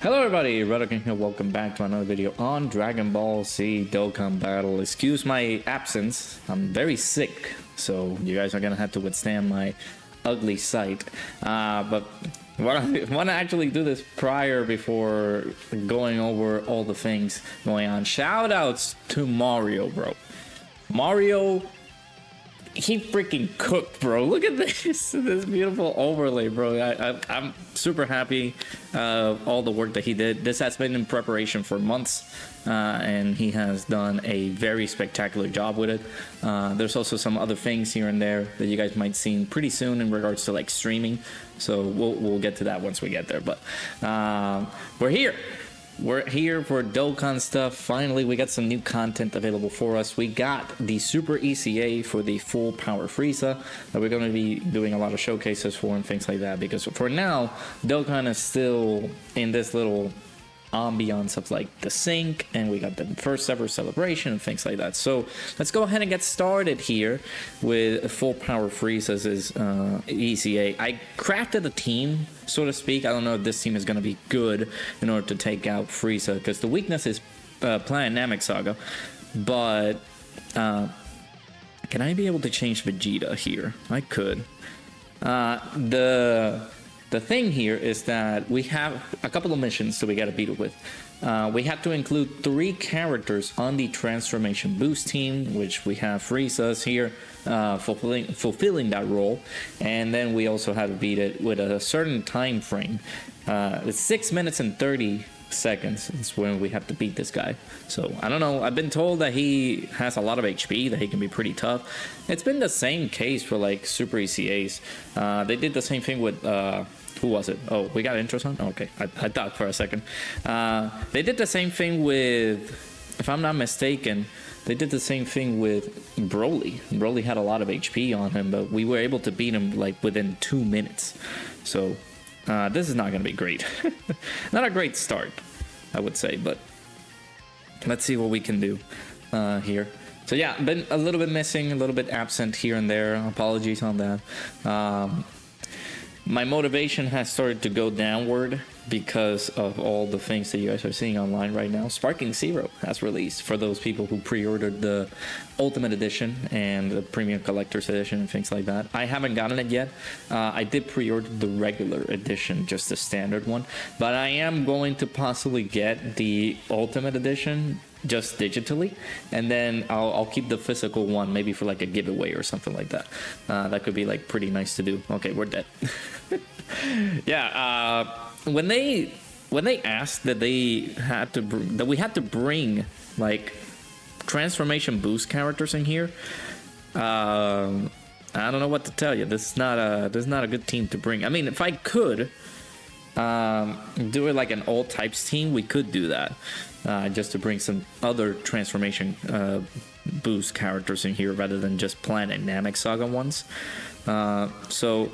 Hello everybody, Dokkan here, welcome back to another video on Dragon Ball Z Dokkan Battle. Excuse my absence, I'm very sick, so you guys are gonna have to withstand my ugly sight. But I want to actually do this before going over all the things going on. Shoutouts to Mario, bro. Mario, he freaking cooked, bro. Look at this beautiful overlay, bro. I'm super happy all the work that he did. This has been in preparation for months, and he has done a very spectacular job with it. There's also some other things here and there that you guys might see pretty soon in regards to like streaming, so we'll get to that once we get there. But we're here for Dokkan stuff. Finally, we got some new content available for us. We got the Super EZA for the full power Frieza that we're going to be doing a lot of showcases for and things like that, because for now, Dokkan is still in this little ambiance of like the sync, and we got the first ever celebration and things like that. So let's go ahead and get started here with full power Frieza's EZA. I crafted a team, so to speak. I don't know if this team is going to be good in order to take out Frieza, because the weakness is Planet Namek Saga. But can I be able to change Vegeta here? I could. The thing here is that we have a couple of missions that we gotta beat it with. We have to include 3 characters on the transformation boost team, which we have Frieza's here fulfilling that role, and then we also have to beat it with a certain time frame. It's 6 minutes and 30 seconds is when we have to beat this guy. So I don't know, I've been told that he has a lot of HP, that he can be pretty tough. It's been the same case for like Super ECAs. They did the same thing with who was it? Oh, we got intro song? Okay, I thought for a second. They did the same thing with, if I'm not mistaken, they did the same thing with Broly. Broly had a lot of HP on him, but we were able to beat him like within 2 minutes. So this is not going to be great. Not a great start, I would say, but let's see what we can do here. So yeah, been a little bit missing, a little bit absent here and there. Apologies on that. My motivation has started to go downward because of all the things that you guys are seeing online right now. Sparking Zero has released for those people who pre-ordered the Ultimate Edition and the Premium Collector's Edition and things like that. I haven't gotten it yet. I did pre-order the regular edition, just the standard one, but I am going to possibly get the Ultimate Edition just digitally, and then I'll keep the physical one maybe for like a giveaway or something like that. That could be like pretty nice to do. Okay, we're dead. Yeah, when they asked that we had to bring like transformation boost characters in here, I don't know what to tell you. This is not a good team to bring. I mean, if I could do it like an all types team, we could do that, just to bring some other transformation boost characters in here rather than just Planet Namek Saga ones. So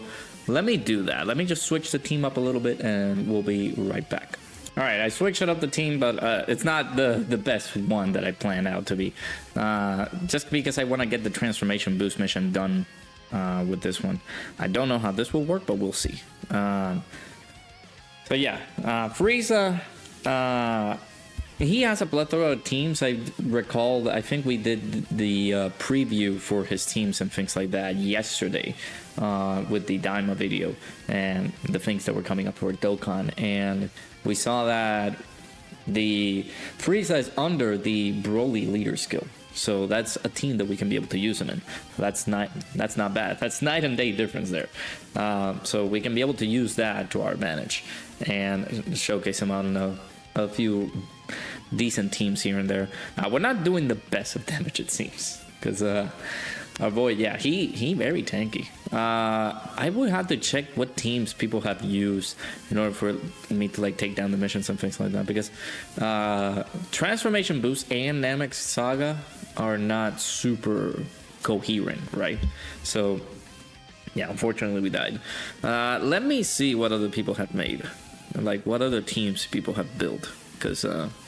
let me do that. Let me just switch the team up a little bit and we'll be right back. All right, I switched up the team, but it's not the best one that I planned out to be, just because I want to get the transformation boost mission done with this one. I don't know how this will work, but we'll see. So yeah, Frieza, he has a plethora of teams. I recall, I think we did the preview for his teams and things like that yesterday with the Daima video and the things that were coming up for Dokkan, and we saw that the Frieza is under the Broly leader skill. So that's a team that we can be able to use him in. That's not bad. That's night and day difference there. So we can be able to use that to our advantage and showcase him on a few decent teams here and there. We're not doing the best of damage, it seems, because our boy, yeah, he very tanky. I would have to check what teams people have used in order for me to like take down the missions and things like that, because Transformation Boost and Namek Saga are not super coherent, right? So yeah, unfortunately we died. Let me see what other people have made, like what other teams people have built, because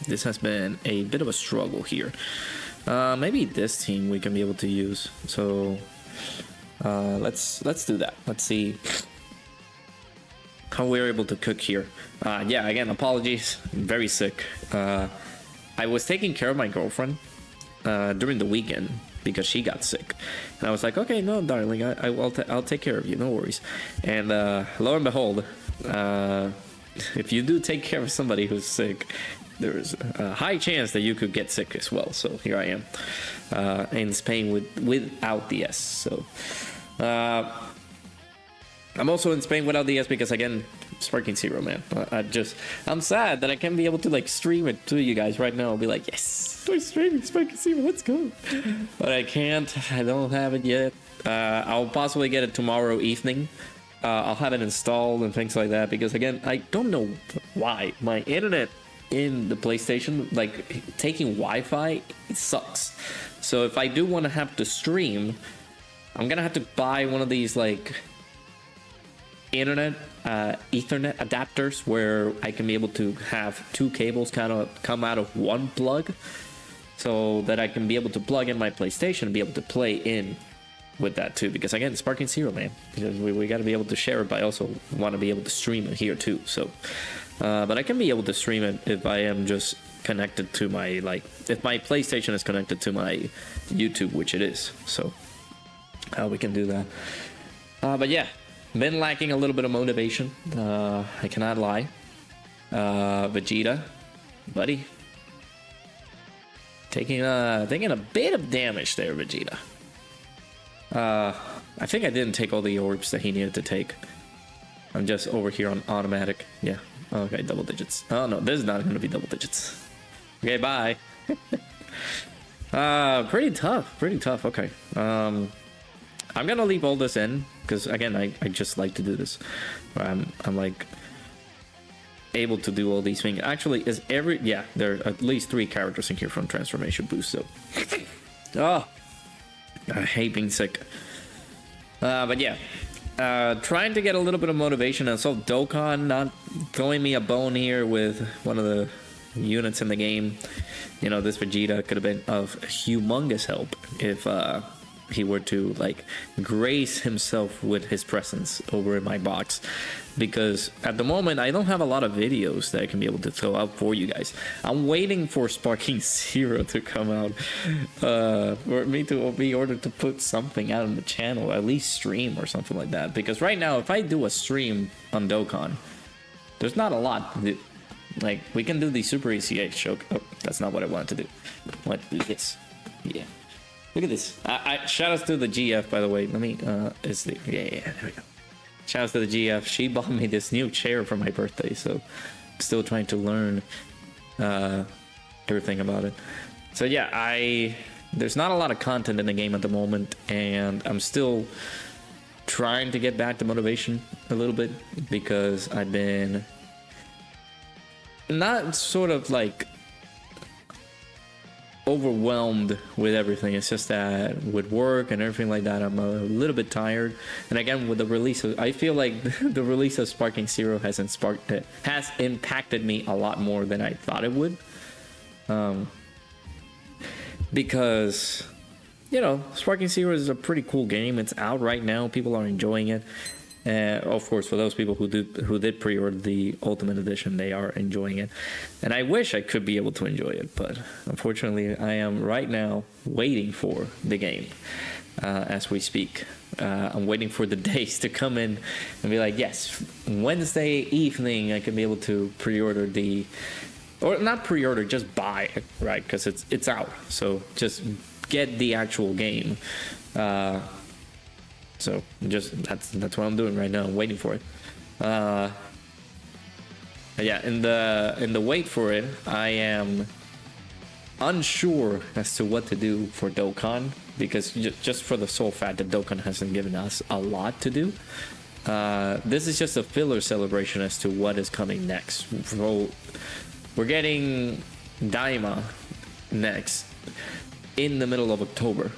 this has been a bit of a struggle here. Maybe this team we can be able to use. So let's do that. Let's see how we were able to cook here. Yeah, again, apologies. I'm very sick. I was taking care of my girlfriend during the weekend because she got sick, and I was like, okay, no, darling, I'll take care of you, no worries. And lo and behold, if you do take care of somebody who's sick, there's a high chance that you could get sick as well. So here I am in Spain without the S. So I'm also in Spain without the S because, again, Sparking Zero, man. I'm sad that I can't be able to like stream it to you guys right now. I'll be like, yes, we're streaming Sparking Zero, let's go. But I can't. I don't have it yet. I'll possibly get it tomorrow evening. I'll have it installed and things like that because, again, I don't know why my internet in the PlayStation, like taking Wi-Fi, it sucks. So if I do want to have to stream, I'm gonna have to buy one of these like internet Ethernet adapters where I can be able to have two cables kind of come out of one plug, so that I can be able to plug in my PlayStation and be able to play in with that too. Because again, Sparking Zero, man, because we got to be able to share it, but I also want to be able to stream it here too. So but I can be able to stream it if I am just connected to my, like, if my PlayStation is connected to my YouTube, which it is. So we can do that. But yeah, been lacking a little bit of motivation. I cannot lie. Vegeta, buddy, taking a bit of damage there, Vegeta. I think I didn't take all the orbs that he needed to take. I'm just over here on automatic. Yeah. Okay, double digits. Oh no, this is not going to be double digits. Okay, bye. Pretty tough. Okay. I'm gonna leave all this in because, again, I just like to do this. I'm like able to do all these things. Actually, there are at least 3 characters in here from Transformation Boost. So, I hate being sick. But yeah. Trying to get a little bit of motivation, and so Dokkan not throwing me a bone here with one of the units in the game. You know, this Vegeta could have been of humongous help if he were to like grace himself with his presence over in my box, because at the moment I don't have a lot of videos that I can be able to throw out for you guys. I'm waiting for Sparking Zero to come out for me to be ordered to put something out on the channel, at least stream or something like that, because right now if I do a stream on Dokkan, there's not a lot to do. Like, we can do the Super EZA choke. Oh, that's not what I wanted to do. I wanted to do this. Yeah. Look at this. Shout outs to the GF, by the way. Let me, yeah, there we go. Shout outs to the GF. She bought me this new chair for my birthday, so I'm still trying to learn everything about it. So yeah, there's not a lot of content in the game at the moment, and I'm still trying to get back to motivation a little bit, because I've been not sort of like overwhelmed with everything. It's just that with work and everything like that, I'm a little bit tired. And again, with the release of, I feel like the release of Sparking Zero has impacted me a lot more than I thought it would. Because, you know, Sparking Zero is a pretty cool game. It's out right now. People are enjoying it. Of course, for those people who did pre-order the Ultimate Edition, they are enjoying it. And I wish I could be able to enjoy it, but unfortunately, I am right now waiting for the game as we speak. I'm waiting for the days to come in and be like, yes, Wednesday evening, I can be able to pre-order or not pre-order, just buy it, right? Because it's out. So just get the actual game. So just that's what I'm doing right now. I'm waiting for it. Yeah, in the wait for it, I am unsure as to what to do for Dokkan, because just for the sole fact that Dokkan hasn't given us a lot to do. This is just a filler celebration as to what is coming next. We're getting Daima next in the middle of October,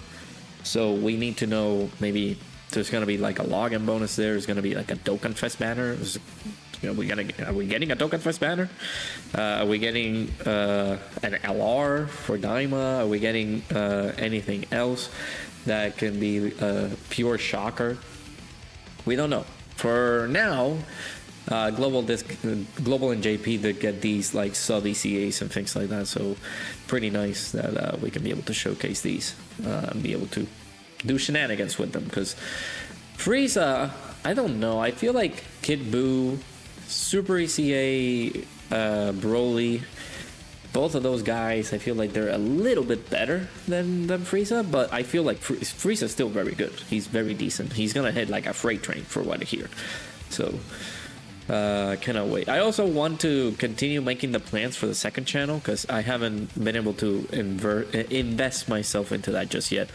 so we need to know, maybe there's going to be like a login bonus there. There's going to be like a Dokkan Fest banner. Are we getting a Dokkan Fest banner? Are we getting an LR for Daima? Are we getting anything else that can be a pure shocker? We don't know. For now, Global and JP to get these like sub ECAs and things like that. So pretty nice that we can be able to showcase these and be able to do shenanigans with them. Because Frieza, I don't know. I feel like Kid Buu, Super ECA, Broly, both of those guys, I feel like they're a little bit better than Frieza, but I feel like Frieza's still very good. He's very decent. He's gonna hit like a freight train for what I hear. So, cannot wait. I also want to continue making the plans for the second channel because I haven't been able to invest myself into that just yet.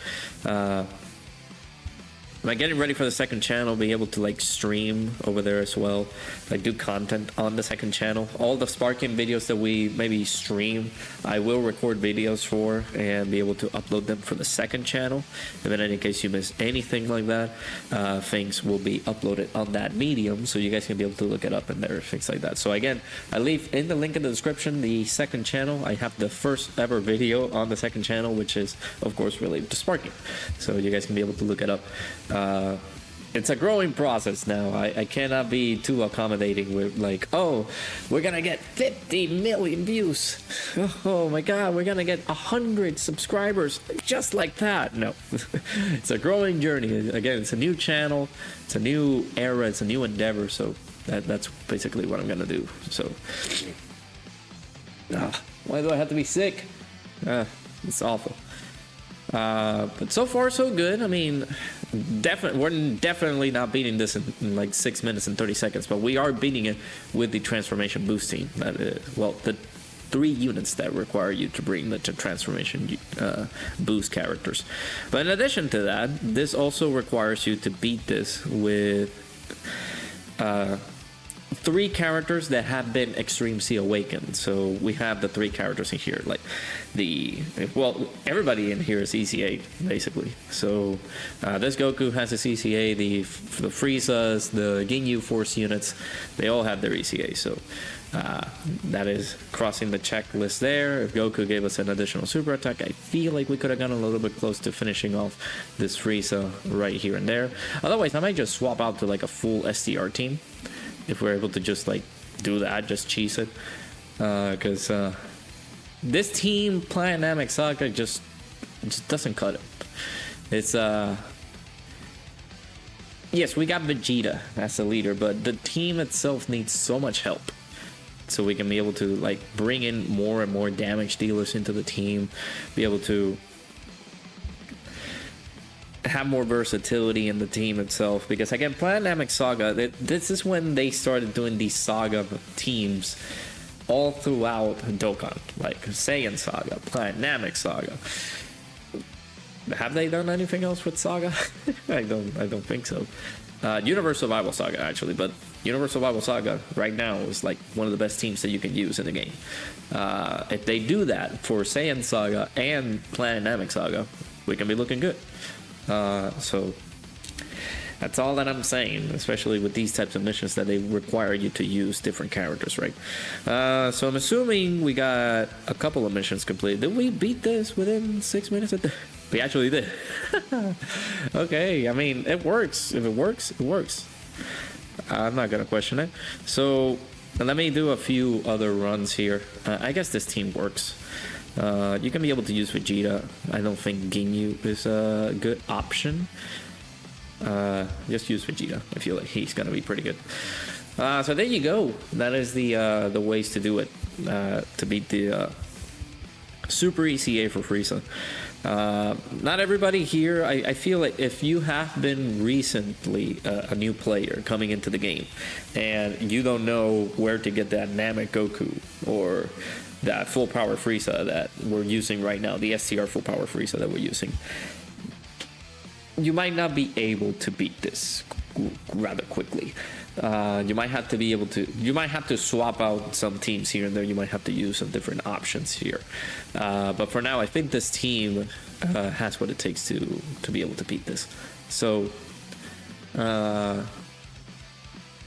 I'm getting ready for the second channel, be able to like stream over there as well, like do content on the second channel. All the Sparking videos that we maybe stream, I will record videos for and be able to upload them for the second channel. And then in case you miss anything like that, things will be uploaded on that medium, so you guys can be able to look it up in there, things like that. So again, I leave in the link in the description the second channel. I have the first ever video on the second channel, which is of course related to Sparking, so you guys can be able to look it up. It's a growing process now. I cannot be too accommodating with like, oh, we're gonna get 50 million views. Oh my god, we're gonna get 100 subscribers just like that. No, it's a growing journey. Again, it's a new channel, it's a new era, it's a new endeavor. So that's basically what I'm gonna do. So, why do I have to be sick? It's awful. But so far so good. I mean, we're definitely not beating this in like 6 minutes and 30 seconds, but we are beating it with the transformation boost team. That is, well, the 3 units that require you to bring the transformation boost characters. But in addition to that, this also requires you to beat this with 3 characters that have been Extreme C awakened. So we have the 3 characters in here, like everybody in here is ECA basically. So this Goku has his ECA, the FRIEZA'S, the Ginyu Force units, they all have their ECA. So that is crossing the checklist there. If Goku gave us an additional super attack, I feel like we could have gotten a little bit close to finishing off this Frieza right here and there. Otherwise, I might just swap out to like a full STR team. If we're able to just like do that, just cheese it, because this team Planet Namek Saga just doesn't cut it. It's yes, we got Vegeta as the leader, but the team itself needs so much help, so we can be able to like bring in more and more damage dealers into the team, be able to have more versatility in the team itself. Because again, Planet Namek Saga, this is when they started doing these saga teams all throughout Dokkan, like Saiyan Saga, Planet Namek Saga. Have they done anything else with Saga? I don't think so. Universe Survival Saga actually, but Universe Survival Saga right now is like one of the best teams that you can use in the game. If they do that for Saiyan Saga and Planet Namek Saga, we can be looking good. So that's all that I'm saying, especially with these types of missions that they require you to use different characters, right? So I'm assuming we got a couple of missions completed. Did we beat this within 6 minutes? We actually did. Okay, I mean, it works. If it works, it works. I'm not gonna question it. So let me do a few other runs here. I guess this team works. You can be able to use Vegeta. I don't think Ginyu is a good option. Just use Vegeta. I feel like he's gonna be pretty good. So there you go. That is the ways to do it, to beat the Super ECA for Frieza. Not everybody here. I feel like if you have been recently a new player coming into the game and you don't know where to get that Namek Goku or that full power Frieza that we're using right now, the STR full power Frieza that we're using, you might not be able to beat this rather quickly. You might have to swap out some teams here and there. You might have to use some different options here. But for now, I think this team has what it takes to be able to beat this. So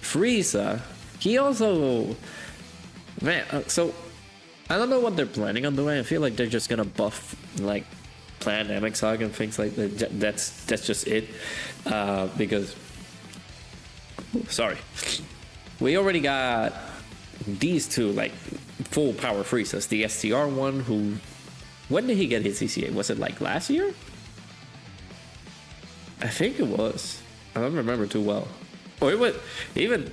Frieza, he also, man, so I don't know what they're planning on doing. I feel like they're just gonna buff like Planet Namek Saga and things like that. That's just it. Because sorry, we already got these two like full power Friezas. The STR one, who, when did he get his ECA? Was it like last year? I think it was. I don't remember too well. Or it was even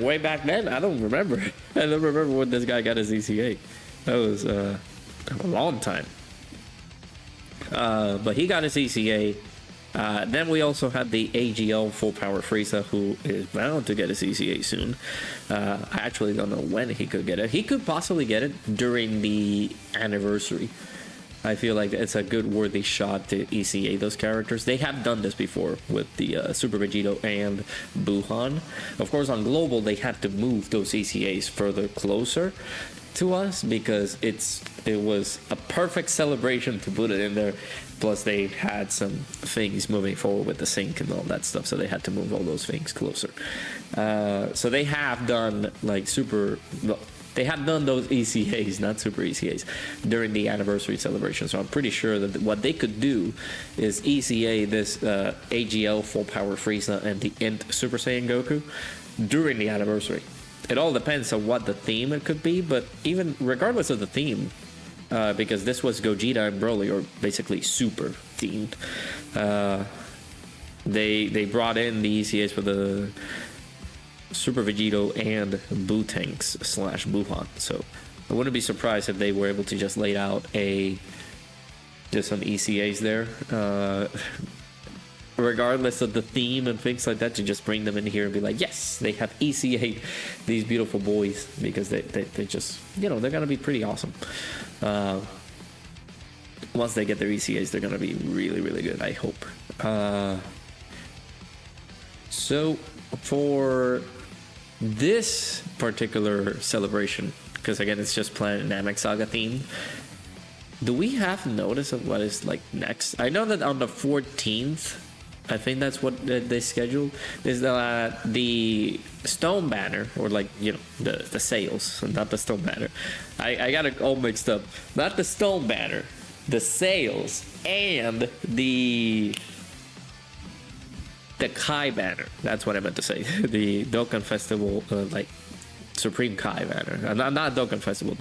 way back then. I don't remember. I don't remember when this guy got his ECA. That was a long time. But he got his ECA. Then we also had the AGL full power Frieza, who is bound to get his ECA soon. I actually don't know when he could get it. He could possibly get it during the anniversary. I feel like it's a good worthy shot to ECA those characters. They have done this before with the Super Vegito and Buhan. Of course, on Global, they had to move those ECAs further closer to us because it was a perfect celebration to put it in there. Plus, they had some things moving forward with the sync and all that stuff, so they had to move all those things closer. So they have done like they have done those ECAs, not super ECAs, during the anniversary celebration. So I'm pretty sure that what they could do is ECA this AGL full power Frieza and the Int Super Saiyan Goku during the anniversary. It all depends on what the theme it could be, but even regardless of the theme, because this was Gogeta and Broly, or basically super themed, they brought in the ECAs for the Super Vegito and Bootanks / Buhan. So I wouldn't be surprised if they were able to just lay out just some ECAs there, regardless of the theme and things like that, to just bring them in here and be like, yes, they have ECA these beautiful boys, because they just, they're gonna be pretty awesome. Once they get their ECAs, they're gonna be really, really good, I hope. So for this particular celebration, because again, it's just Planet Namek Saga themed, do we have notice of what is like next? I know that on the 14th, I think that's what they scheduled, is the Stone Banner, or like, the sails, not the Stone Banner. I got it all mixed up. Not the Stone Banner, the sails, and the Kai Banner. That's what I meant to say. The Dokkan Festival, like Supreme Kai Banner. Not Dokkan Festival.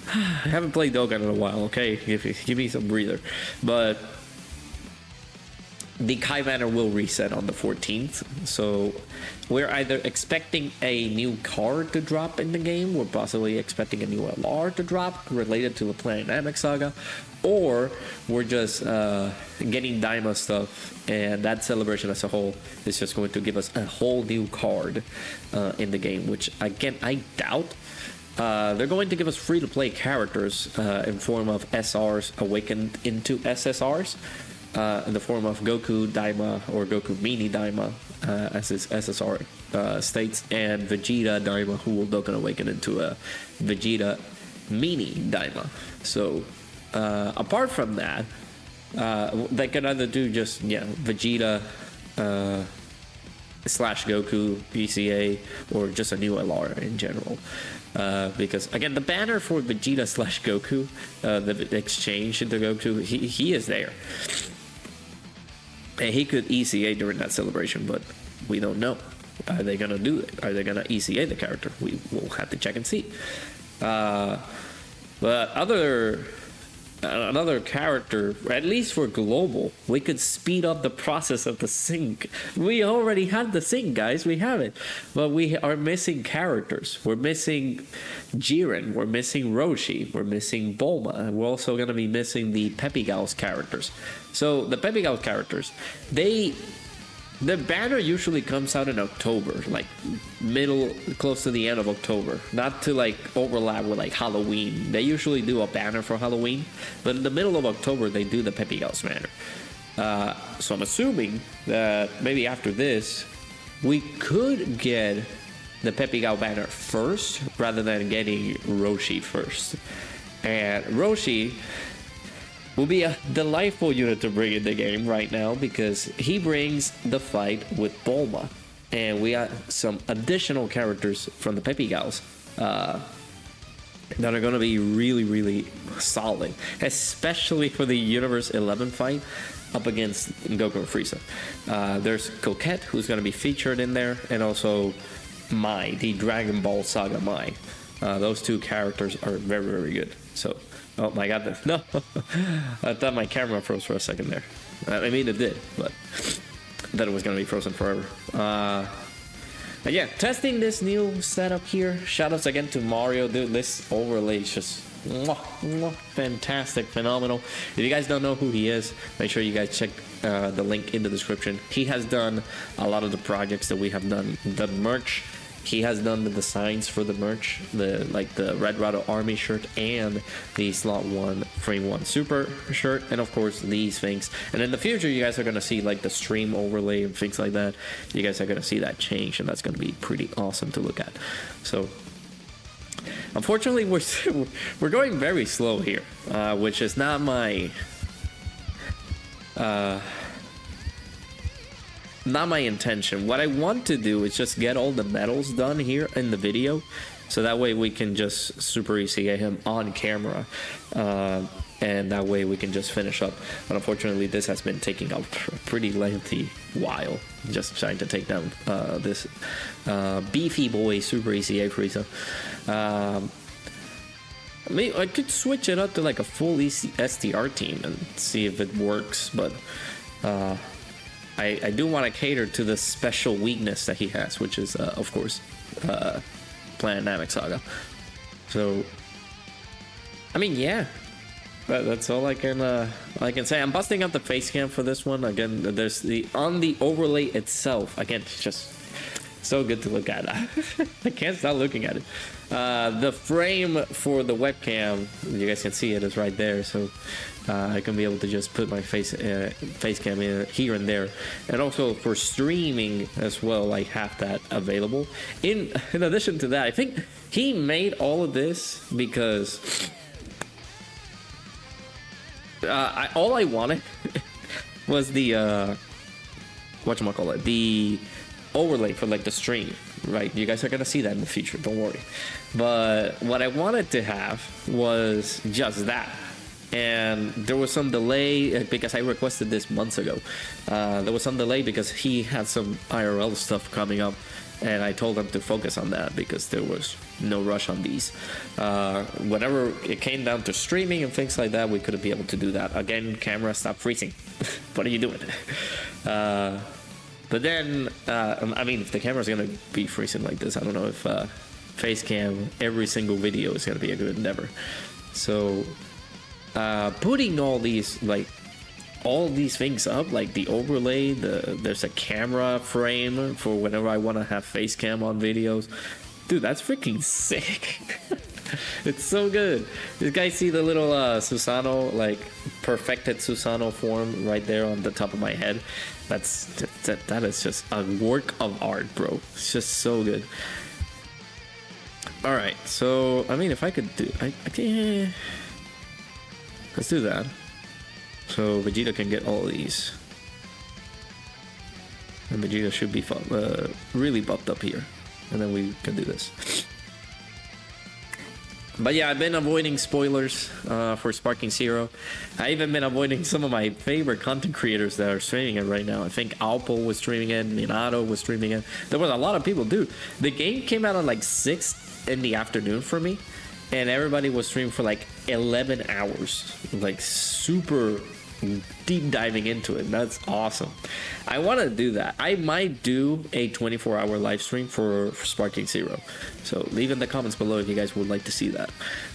I haven't played Dokkan in a while. Okay, give me some breather. But the Kai Banner will reset on the 14th, so we're either expecting a new card to drop in the game, we're possibly expecting a new LR to drop related to the Planet Namek Saga, or we're just getting Daima stuff, and that celebration as a whole is just going to give us a whole new card in the game, which again, I doubt. They're going to give us free-to-play characters in form of SRs awakened into SSRs. In the form of Goku Daima, or Goku Mini Daima, as his SSR states, and Vegeta Daima, who will Dokkan Awaken into a Vegeta Mini Daima. So, apart from that, they can either do just, Vegeta / Goku ECA, or just a new LR in general. Because again, the banner for Vegeta / Goku, the exchange into Goku, he is there. And he could ECA during that celebration, but we don't know. Are they gonna do it? Are they gonna ECA the character? We will have to check and see. But another character, at least for global, we could speed up the process of the sync. We already had the sync, guys. We have it, but we are missing characters. We're missing Jiren. We're missing Roshi. We're missing Bulma. And we're also going to be missing the Peppy Gals characters. So the Peppy Gals characters, the banner usually comes out in October, like close to the end of October, not to like overlap with like Halloween. They usually do a banner for Halloween, but in the middle of October they do the Peppy Gals banner. So I'm assuming that maybe after this we could get the Peppy Gal banner first rather than getting Roshi first. And Roshi will be a delightful unit to bring in the game right now, because he brings the fight with Bulma, and we got some additional characters from the Peppy Gals that are going to be really, really solid, especially for the Universe 11 fight up against Goku and Frieza. There's Coquette, who's going to be featured in there, and also the Dragon Ball Saga Mai. Those two characters are very, very good. So, oh my god, no. I thought my camera froze for a second there. I mean, it did, but I thought it was going to be frozen forever. But yeah, testing this new setup here. Shoutouts again to Mario, dude. This overlay is just fantastic, phenomenal. If you guys don't know who he is, make sure you guys check the link in the description. He has done a lot of the projects that we have done merch. He has done the designs for the merch, the Red Rado Army shirt and the Slot 1 Frame 1 Super shirt, and of course these things. And in the future, you guys are gonna see like the stream overlay and things like that. You guys are gonna see that change, and that's gonna be pretty awesome to look at. So, unfortunately, we're going very slow here, which is not my intention. What I want to do is just get all the medals done here in the video, so that way we can just super easy get him on camera, and that way we can just finish up. But unfortunately, this has been taking a pretty lengthy while, just trying to take down this beefy boy super ECA Frieza. I mean, I could switch it up to like a full STR team and see if it works, but I do want to cater to the special weakness that he has, which is, of course, Planet Namek Saga. So, I mean, yeah, that's all I can say. I'm busting out the face cam for this one. Again, there's on the overlay itself. Again, it's just so good to look at. I can't stop looking at it. The frame for the webcam, you guys can see it, is right there, so I can be able to just put my face cam in here and there. And also for streaming as well, I have that available. In addition to that, I think he made all of this because all I wanted was the whatchamacallit, the overlay for like the stream, right? You guys are gonna see that in the future, don't worry. But what I wanted to have was just that, and there was some delay because I requested this months ago. There was some delay because he had some IRL stuff coming up, and I told him to focus on that because there was no rush on these. Whenever it came down to streaming and things like that, we couldn't be able to do that. Again, camera, stop freezing. What are you doing? But then, I mean, if the camera's gonna be freezing like this, I don't know if face cam every single video is gonna be a good endeavor. So, putting all these things up, like the overlay, there's a camera frame for whenever I want to have face cam on videos. Dude, that's freaking sick. It's so good. You guys see the little Susanoo, like perfected Susanoo form right there on the top of my head? That is just a work of art, bro. It's just so good. All right, so I mean, if I could do, I can. Let's do that. So Vegeta can get all these, and Vegeta should be really buffed up here, and then we can do this. But yeah, I've been avoiding spoilers for Sparking Zero. I even been avoiding some of my favorite content creators that are streaming it right now. I think Alpo was streaming it, Minato was streaming it. There was a lot of people, dude. The game came out at like 6 in the afternoon for me, and everybody was streaming for like 11 hours, like super deep diving into it. That's awesome. I want to do that. I might do a 24-hour live stream for Sparking Zero, so leave in the comments below if you guys would like to see that.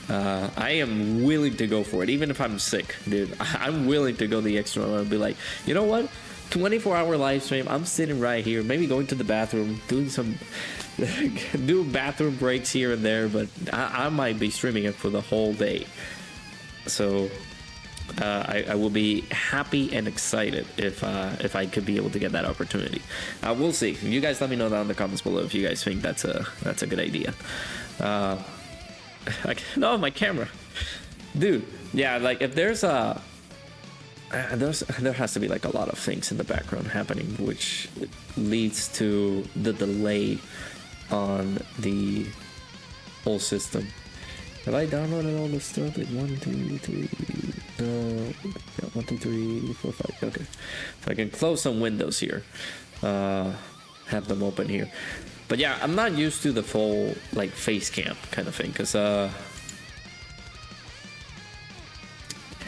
I am willing to go for it, even if I'm sick, dude. I'm willing to go the extra mile and be like, you know what, 24-hour live stream, I'm sitting right here, maybe going to the bathroom, doing some do bathroom breaks here and there, but I might be streaming it for the whole day. So I will be happy and excited if I could be able to get that opportunity. We'll see. You guys let me know down in the comments below if you guys think that's a good idea. No, my camera, dude. Yeah, like if there's there has to be like a lot of things in the background happening, which leads to the delay on the whole system. Have I downloaded all this stuff? Like 1, 2, 3. Yeah, 1, 2, 3, 4, 5. Okay, so I can close some windows here. Have them open here. But yeah, I'm not used to the full like face cam kind of thing, because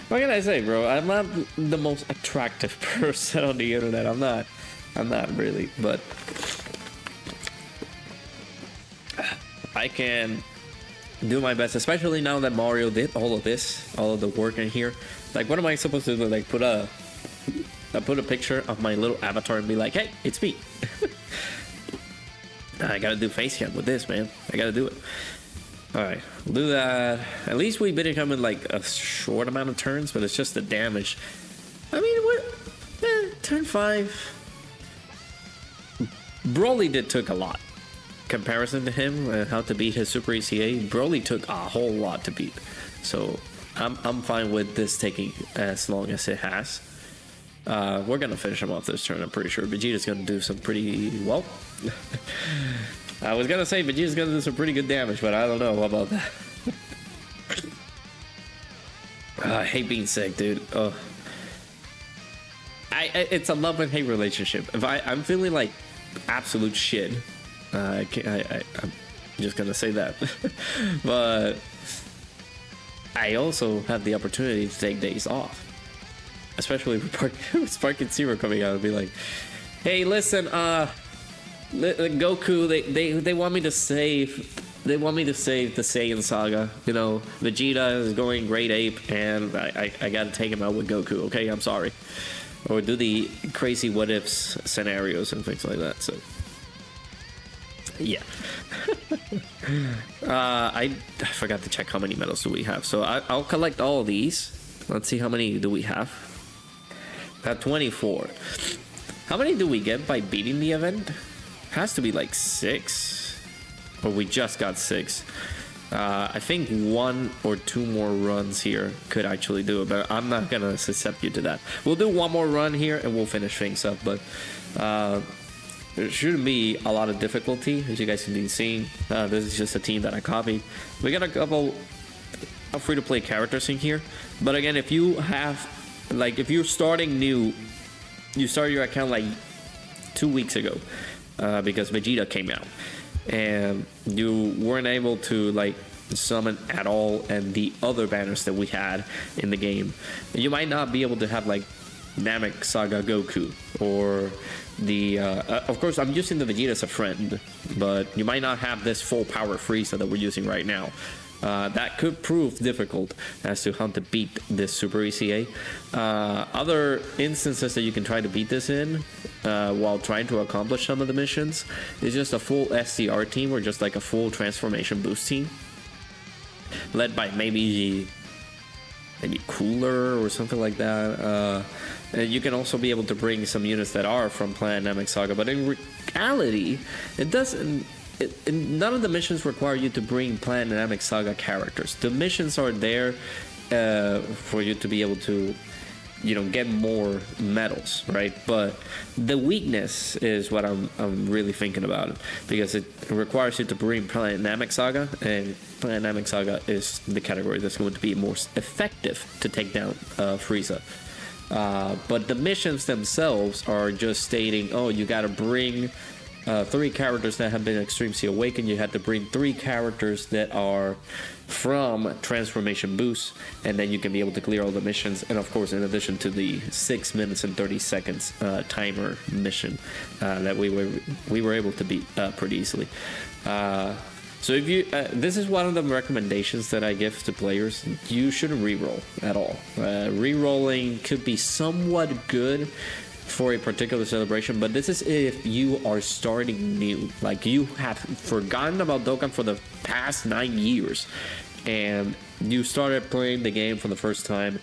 what can I say, bro? I'm not the most attractive person on the internet. I'm not really, but I can do my best, especially now that Mario did all of this, all of the work in here. Like, what am I supposed to do? Like, put a picture of my little avatar and be like, hey, it's me. I gotta do face cam with this, man. I gotta do it. All right, we'll do that. At least we beat him in like a short amount of turns, but it's just the damage. I mean, what? Turn 5. Broly took a lot. Comparison to him, how to beat his Super ECA, Broly took a whole lot to beat. So I'm fine with this taking as long as it has. We're gonna finish him off this turn. I'm pretty sure Vegeta's gonna do some pretty well. I was gonna say Vegeta's gonna do some pretty good damage, but I don't know about that. I hate being sick, dude. It's a love and hate relationship. If I'm feeling like absolute shit, I'm just gonna say that. But I also have the opportunity to take days off, especially with Spark and Zero coming out and be like, hey, listen, Goku, they want me to save the Saiyan saga. You know, Vegeta is going great ape, and I gotta take him out with Goku. Okay, I'm sorry. Or do the crazy what ifs scenarios and things like that. So yeah. I forgot to check how many medals do we have. So I'll collect all of these. Let's see how many do we have. Got 24. How many do we get by beating the event? Has to be like 6, or we just got 6. I think 1 or 2 more runs here could actually do it, but I'm not gonna accept you to that. We'll do 1 more run here and we'll finish things up, but there shouldn't be a lot of difficulty, as you guys can be seeing. This is just a team that I copied. We got a couple of free-to-play characters in here, but again, if you have, like, if you're starting new, you started your account like 2 weeks ago, because Vegeta came out, and you weren't able to like summon at all, and the other banners that we had in the game, you might not be able to have like Namek Saga Goku, or the of course I'm using the Vegeta as a friend, but you might not have this full power Frieza that we're using right now. That could prove difficult as to how to beat this Super ECA. Other instances that you can try to beat this in while trying to accomplish some of the missions is just a full SCR team, or just like a full transformation boost team led by maybe Cooler or something like that. And you can also be able to bring some units that are from Planet Namek Saga, but in reality it doesn't. None of the missions require you to bring Planet Namek Saga characters. The missions are there for you to be able to, you know, get more medals, right? But the weakness is what I'm really thinking about, because it requires you to bring Planet Namek Saga, and Planet Namek Saga is the category that's going to be most effective to take down Frieza. But the missions themselves are just stating, oh, you got to bring 3 characters that have been Extreme Sea Awakened. You had to bring 3 characters that are from Transformation Boost, and then you can be able to clear all the missions. And of course, in addition to the 6 minutes and 30 seconds timer mission that we were able to beat pretty easily. So if you, this is one of the recommendations that I give to players. You shouldn't reroll at all. Rerolling could be somewhat good for a particular celebration, but this is if you are starting new, like you have forgotten about Dokkan for the past 9 years, and you started playing the game for the first time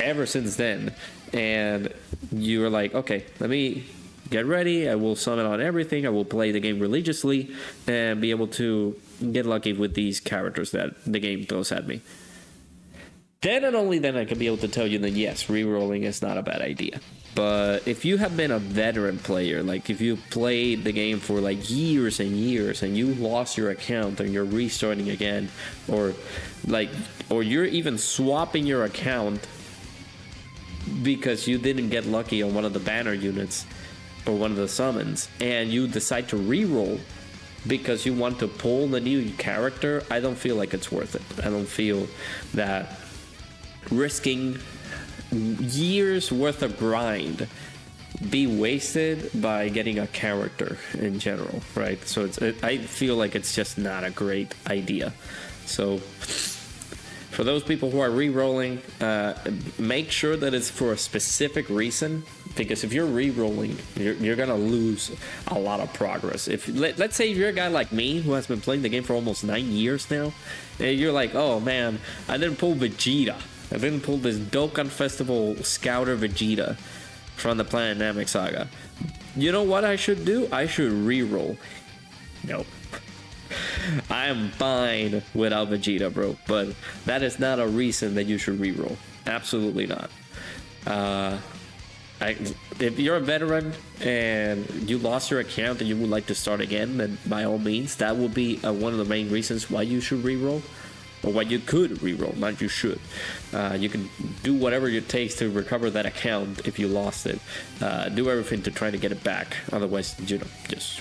ever since then, and you're like, okay, let me get ready, I will summon on everything, I will play the game religiously, and be able to get lucky with these characters that the game throws at me. Then and only then I can be able to tell you that yes, rerolling is not a bad idea. But if you have been a veteran player, like if you played the game for like years and years and you lost your account and you're restarting again, or you're even swapping your account because you didn't get lucky on one of the banner units or one of the summons, and you decide to reroll because you want to pull the new character, I don't feel like it's worth it. I don't feel that risking years worth of grind be wasted by getting a character in general, right? So I feel like it's just not a great idea. So for those people who are re-rolling, make sure that it's for a specific reason, because if you're re-rolling, you're gonna lose a lot of progress. If let's say you're a guy like me who has been playing the game for almost 9 years now, and you're like, oh man, I didn't pull Vegeta. I didn't pull this Dokkan Festival Scouter Vegeta from the Planet Namek Saga. You know what I should do? I should re-roll. Nope. I am fine without Vegeta, bro, but that is not a reason that you should re-roll. Absolutely not. If you're a veteran and you lost your account and you would like to start again, then by all means, that would be one of the main reasons why you should re-roll. Or why you could re-roll, not you should. You can do whatever it takes to recover that account if you lost it. Do everything to try to get it back. Otherwise, just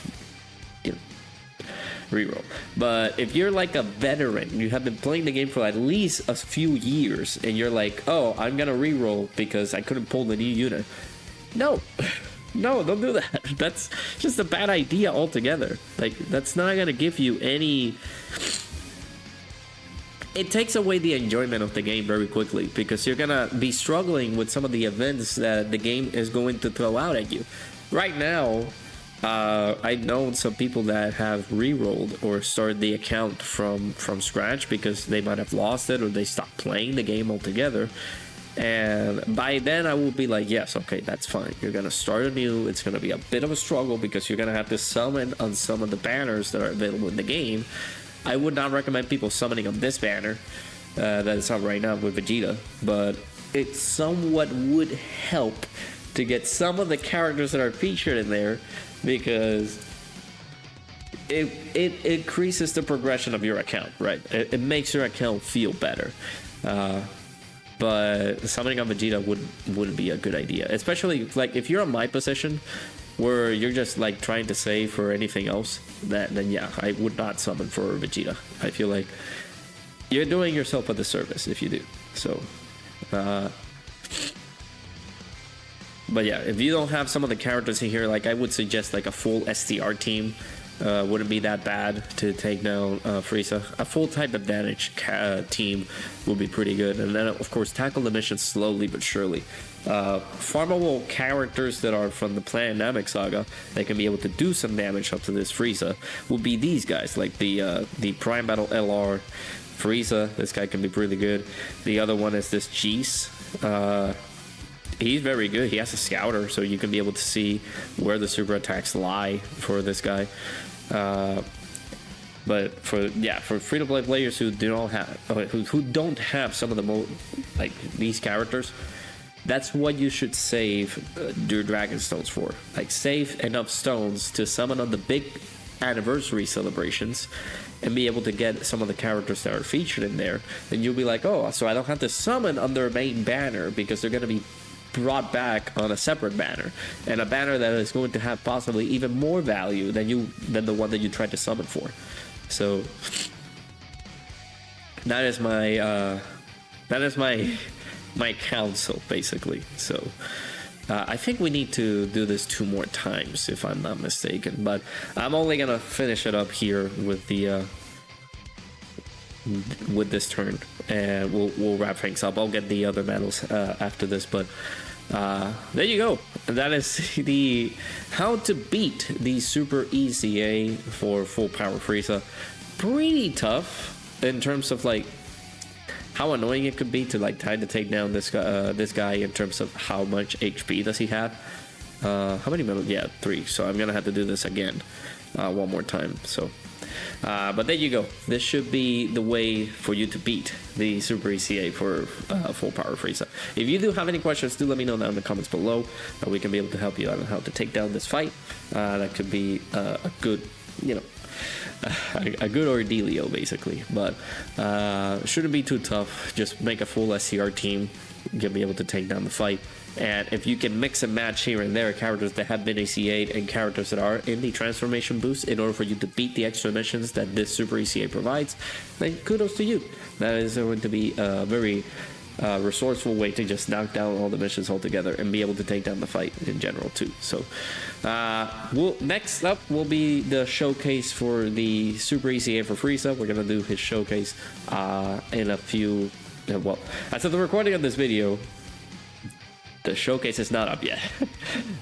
re-roll. But if you're like a veteran, you have been playing the game for at least a few years, and you're like, oh, I'm gonna re-roll because I couldn't pull the new unit. No. No, don't do that. That's just a bad idea altogether. Like, that's not gonna give you any... It takes away the enjoyment of the game very quickly, because you're gonna be struggling with some of the events that the game is going to throw out at you. Right now, I know some people that have re-rolled or started the account from scratch because they might have lost it or they stopped playing the game altogether. And by then I will be like, yes, okay, that's fine. You're gonna start anew. It's gonna be a bit of a struggle because you're gonna have to summon on some of the banners that are available in the game. I would not recommend people summoning on this banner that is up right now with Vegeta, but it somewhat would help to get some of the characters that are featured in there, because it increases the progression of your account, right? It makes your account feel better. But summoning on Vegeta wouldn't be a good idea, especially like if you're in my position where you're just like trying to save for anything else, then yeah, I would not summon for Vegeta. I feel like you're doing yourself a disservice if you do. So, but yeah, if you don't have some of the characters in here, like I would suggest like a full STR team. Wouldn't be that bad to take down Frieza. A full type advantage team would be pretty good. And then, of course, tackle the mission slowly but surely. Farmable characters that are from the Planet Namek Saga that can be able to do some damage up to this Frieza would be these guys, like the Prime Battle LR Frieza. This guy can be pretty good. The other one is this Jeez. He's very good. He has a scouter, so you can be able to see where the super attacks lie for this guy. But for free-to-play players who don't have some of the like these characters, that's what you should save your Dragon Stones for. Like, save enough stones to summon on the big anniversary celebrations and be able to get some of the characters that are featured in there. Then you'll be like, oh, so I don't have to summon on their main banner because they're going to be brought back on a separate banner, and a banner that is going to have possibly even more value than the one that you tried to summon for. So that is my counsel, basically. So I think we need to do this 2 more times if I'm not mistaken, but I'm only gonna finish it up here with the with this turn, and we'll wrap things up. I'll get the other medals after this, but there you go. That is the how to beat the Super EZA for full power Frieza. Pretty tough in terms of like how annoying it could be to like try to take down this guy in terms of how much HP does he have. How many medals? Yeah, 3. So I'm gonna have to do this again one more time. So but there you go. This should be the way for you to beat the Super ECA for full power Frieza. If you do have any questions, do let me know down in the comments below. We can be able to help you out on how to take down this fight. That could be a good, a good ordealio basically. But shouldn't be too tough. Just make a full SCR team. You'll be able to take down the fight. And if you can mix and match here and there characters that have been ECA'd and characters that are in the transformation boost in order for you to beat the extra missions that this Super ECA provides, then kudos to you. That is going to be a very resourceful way to just knock down all the missions altogether and be able to take down the fight in general too. So next up will be the showcase for the Super ECA for Frieza. We're gonna do his showcase in a few, well, as of the recording of this video, the showcase is not up yet,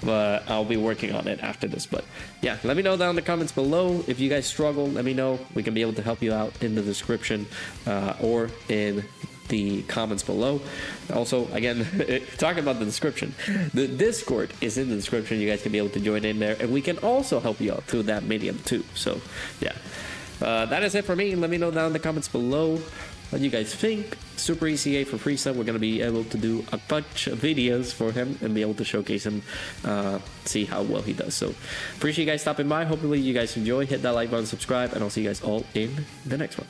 but I'll be working on it after this. But yeah, let me know down in the comments below. If you guys struggle, let me know. We can be able to help you out in the description or in the comments below. Also, again, talking about the description, the Discord is in the description. You guys can be able to join in there, and we can also help you out through that medium too. So yeah, that is it for me. Let me know down in the comments below what you guys think. Super ECA for Frieza, we're going to be able to do a bunch of videos for him and be able to showcase him, see how well he does. So appreciate you guys stopping by. Hopefully you guys enjoy. Hit that like button, subscribe, and I'll see you guys all in the next one.